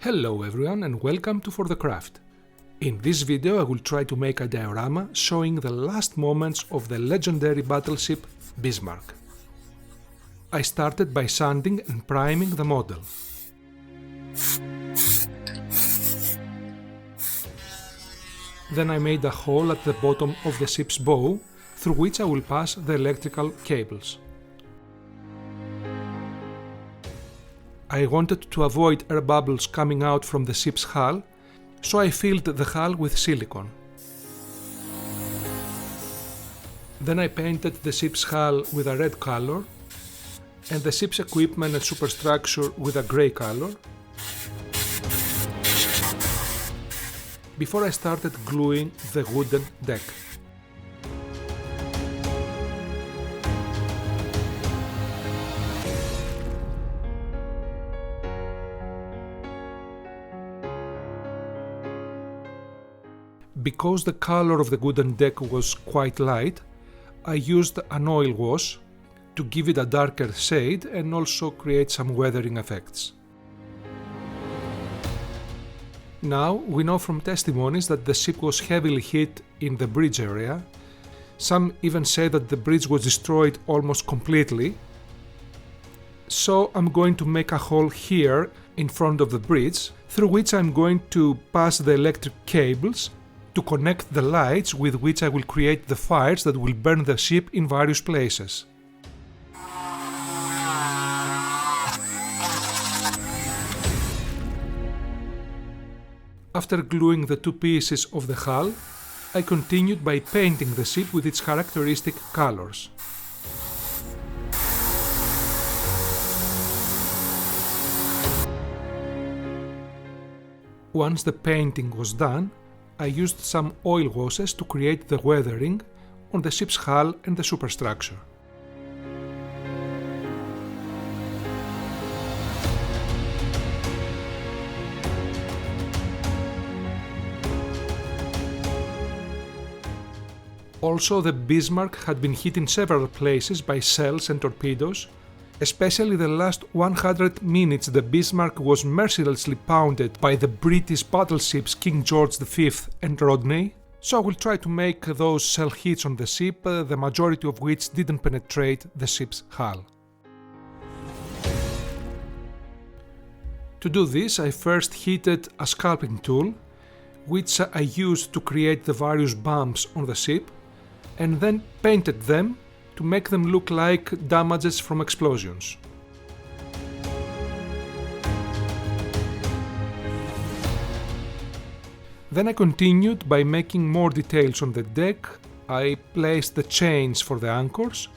Hello everyone and welcome to For the Craft. In this video I will try to make a diorama showing the last moments of the legendary battleship Bismarck. I started by sanding and priming the model. Then I made a hole at the bottom of the ship's bow through which I will pass the electrical cables. I wanted to avoid air bubbles coming out from the ship's hull, so I filled the hull with silicone. Then I painted the ship's hull with a red color and the ship's equipment and superstructure with a grey color before I started gluing the wooden deck. Because the color of the wooden deck was quite light, I used an oil wash to give it a darker shade and also create some weathering effects. Now, we know from testimonies that the ship was heavily hit in the bridge area. Some even say that the bridge was destroyed almost completely. So I'm going to make a hole here in front of the bridge, through which I'm going to pass the electric cables to connect the lights with which I will create the fires that will burn the ship in various places. After gluing the two pieces of the hull, I continued by painting the ship with its characteristic colors. Once the painting was done, I used some oil washes to create the weathering on the ship's hull and the superstructure. Also, the Bismarck had been hit in several places by shells and torpedoes. Especially the last 100 minutes the Bismarck was mercilessly pounded by the British battleships King George V and Rodney, so I will try to make those shell hits on the ship, the majority of which didn't penetrate the ship's hull. To do this, I first heated a sculpting tool, which I used to create the various bumps on the ship, and then painted them to make them look like damages from explosions. Then I continued by making more details on the deck. I placed the chains for the anchors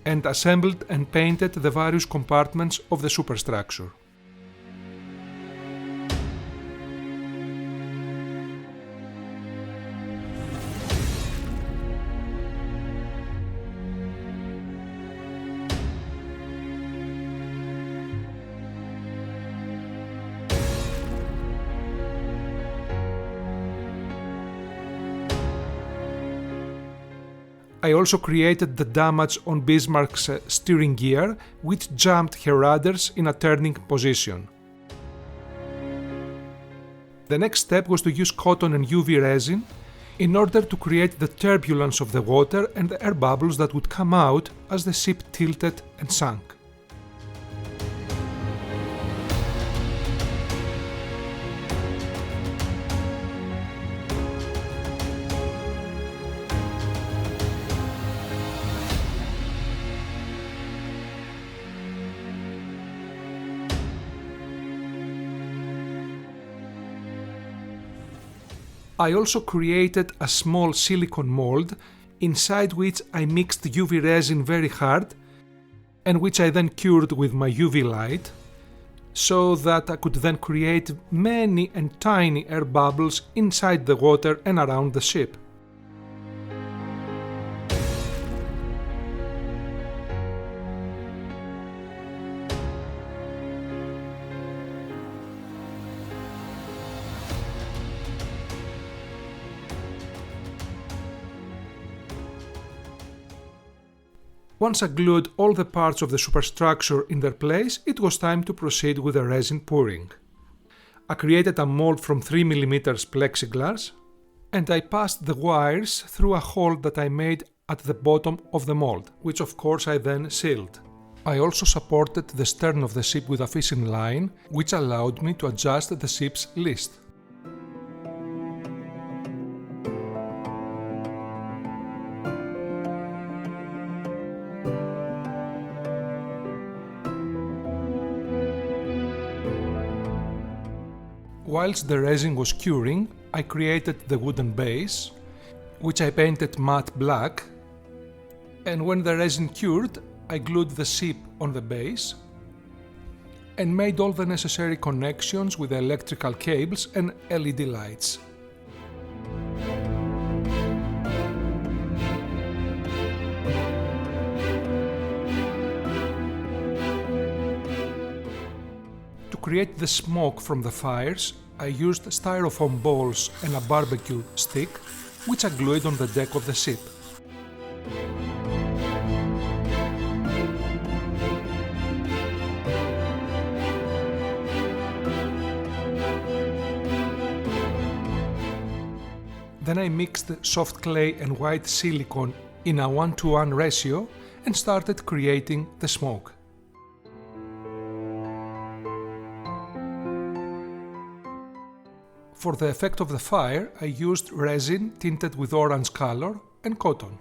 and assembled and painted the various compartments of the superstructure. I also created the damage on Bismarck's steering gear, which jammed her rudders in a turning position. The next step was to use cotton and UV resin in order to create the turbulence of the water and the air bubbles that would come out as the ship tilted and sank. I also created a small silicone mold inside which I mixed UV resin very hard and which I then cured with my UV light so that I could then create many and tiny air bubbles inside the water and around the ship. Once I glued all the parts of the superstructure in their place, it was time to proceed with the resin pouring. I created a mold from 3mm plexiglass and I passed the wires through a hole that I made at the bottom of the mold, which of course I then sealed. I also supported the stern of the ship with a fishing line, which allowed me to adjust the ship's list. Whilst the resin was curing, I created the wooden base, which I painted matte black, and when the resin cured, I glued the ship on the base and made all the necessary connections with the electrical cables and LED lights. To create the smoke from the fires, I used styrofoam balls and a barbecue stick, which I glued on the deck of the ship. Then I mixed soft clay and white silicone in a 1:1 ratio and started creating the smoke. For the effect of the fire, I used resin tinted with orange color and cotton.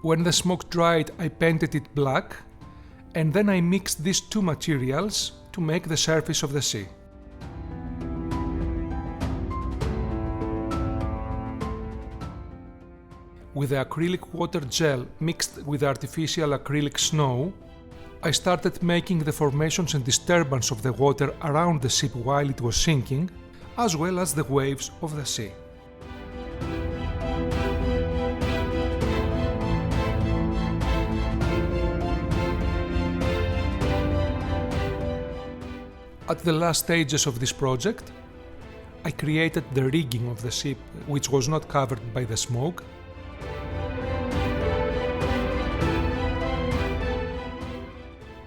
When the smoke dried, I painted it black, and then I mixed these two materials to make the surface of the sea. With the acrylic water gel mixed with artificial acrylic snow, I started making the formations and disturbance of the water around the ship while it was sinking, as well as the waves of the sea. At the last stages of this project, I created the rigging of the ship, which was not covered by the smoke.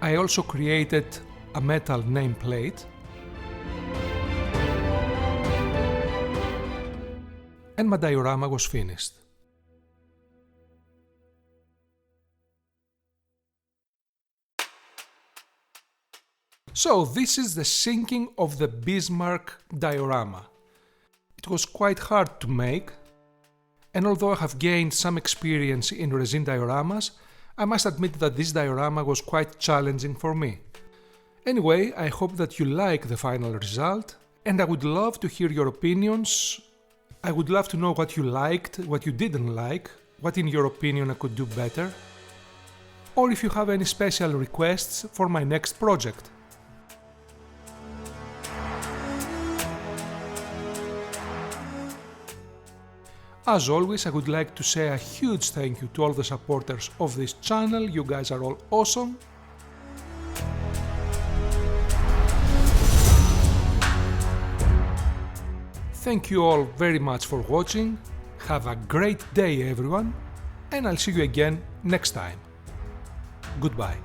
I also created a metal nameplate and my diorama was finished. So this is the sinking of the BISMARCK diorama. It was quite hard to make, and although I have gained some experience in resin dioramas, I must admit that this diorama was quite challenging for me. Anyway, I hope that you like the final result, and I would love to hear your opinions. I would love to know what you liked, what you didn't like, what in your opinion I could do better, or if you have any special requests for my next project. As always, I would like to say a huge thank you to all the supporters of this channel. You guys are all awesome. Thank you all very much for watching. Have a great day everyone, and I'll see you again next time. Goodbye.